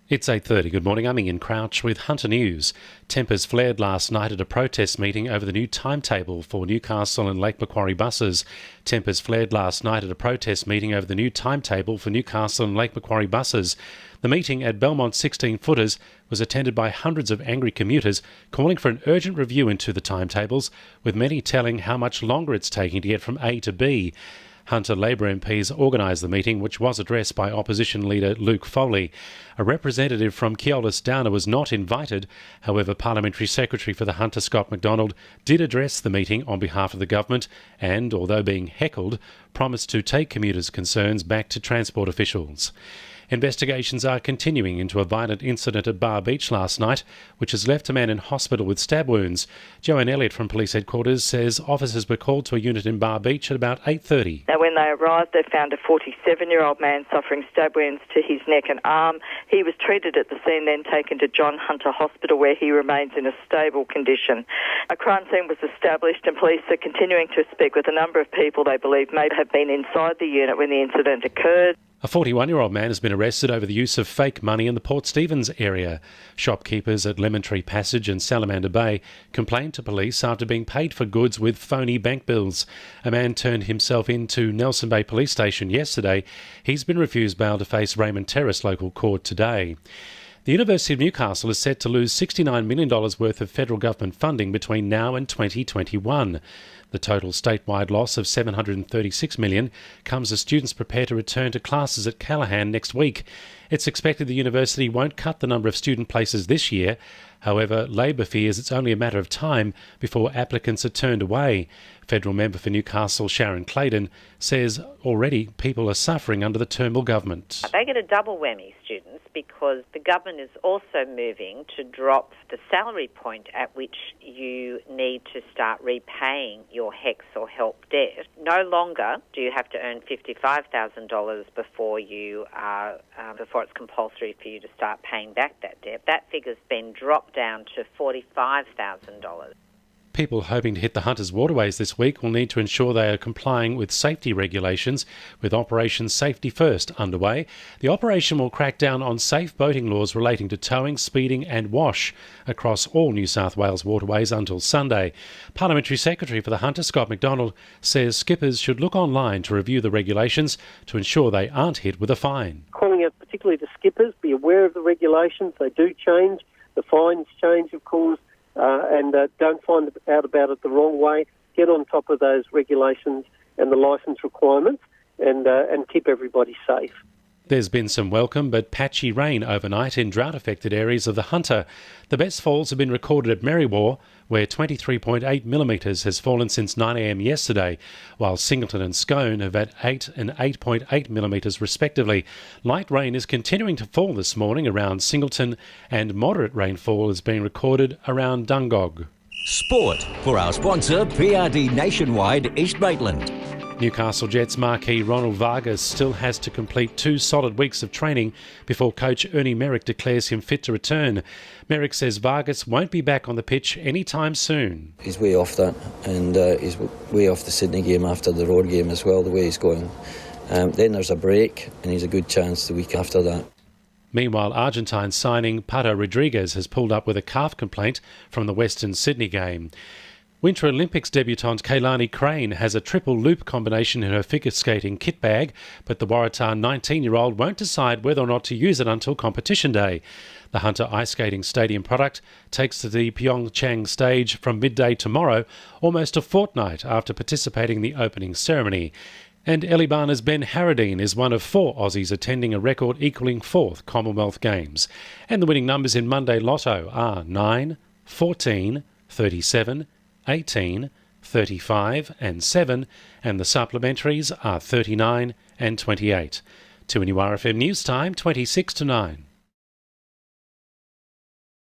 It's 8:30. Good morning. I'm Ian Crouch with Hunter News. Tempers flared last night at a protest meeting over the new timetable for Newcastle and Lake Macquarie buses. Tempers flared last night at a protest meeting over the new timetable for Newcastle and Lake Macquarie buses. The meeting at Belmont's 16-footers was attended by hundreds of angry commuters calling for an urgent review into the timetables, with many telling how much longer it's taking to get from A to B. Hunter Labor MPs organised the meeting, which was addressed by opposition leader Luke Foley. A representative from Keolis Downer was not invited. However, Parliamentary Secretary for the Hunter, Scott McDonald, did address the meeting on behalf of the government and, although being heckled, promised to take commuters' concerns back to transport officials. Investigations are continuing into a violent incident at Bar Beach last night, which has left a man in hospital with stab wounds. Joanne Elliott from Police Headquarters says officers were called to a unit in Bar Beach at about 8:30. Now, when they arrived, they found a 47-year-old man suffering stab wounds to his neck and arm. He was treated at the scene, then taken to John Hunter Hospital, where he remains in a stable condition. A crime scene was established, and police are continuing to speak with a number of people they believe may have been inside the unit when the incident occurred. A 41-year-old man has been arrested over the use of fake money in the Port Stephens area. Shopkeepers at Lemon Tree Passage and Salamander Bay complained to police after being paid for goods with phony bank bills. A man turned himself into Nelson Bay Police Station yesterday. He's been refused bail to face Raymond Terrace local court today. The University of Newcastle is set to lose $69 million worth of federal government funding between now and 2021. The total statewide loss of $736 million comes as students prepare to return to classes at Callaghan next week. It's expected the university won't cut the number of student places this year. However, Labor fears it's only a matter of time before applicants are turned away. Federal member for Newcastle, Sharon Claydon, says already people are suffering under the Turnbull government. They get a double whammy, students, because the government is also moving to drop the salary point at which you need to start repaying your HECS or HELP debt. No longer do you have to earn $55,000 before it's compulsory for you to start paying back that debt. That figure's been dropped down to $45,000. People hoping to hit the Hunters waterways this week will need to ensure they are complying with safety regulations, with Operation Safety First underway. The operation will crack down on safe boating laws relating to towing, speeding and wash across all New South Wales waterways until Sunday. Parliamentary Secretary for the Hunter, Scott McDonald, says skippers should look online to review the regulations to ensure they aren't hit with a fine. Calling out particularly to skippers, be aware of the regulations. They do change. The fines change, of course. And don't find out about it the wrong way. Get on top of those regulations and the licence requirements and keep everybody safe. There's been some welcome but patchy rain overnight in drought-affected areas of the Hunter. The best falls have been recorded at Merriwa, where 23.8 millimetres has fallen since 9 a.m. yesterday, while Singleton and Scone have had 8 and 8.8 millimetres respectively. Light rain is continuing to fall this morning around Singleton, and moderate rainfall is being recorded around Dungog. Sport for our sponsor, PRD Nationwide East Maitland. Newcastle Jets marquee Ronald Vargas still has to complete 2 solid weeks of training before coach Ernie Merrick declares him fit to return. Merrick says Vargas won't be back on the pitch anytime soon. He's way off that, and he's way off the Sydney game after the road game as well, the way he's going. Then there's a break, and he's a good chance the week after that. Meanwhile, Argentine signing Pato Rodriguez has pulled up with a calf complaint from the Western Sydney game. Winter Olympics debutant Kaylani Crane has a triple loop combination in her figure skating kit bag, but the Waratah 19-year-old won't decide whether or not to use it until competition day. The Hunter Ice Skating Stadium product takes to the Pyeongchang stage from midday tomorrow, almost a fortnight after participating in the opening ceremony. And Elibana's Ben Harradine is one of 4 Aussies attending a record equalling 4th Commonwealth Games. And the winning numbers in Monday Lotto are 9, 14, 37, 18, 35 and 7, and the supplementaries are 39 and 28. 2NURFM News Time, 26 to 9.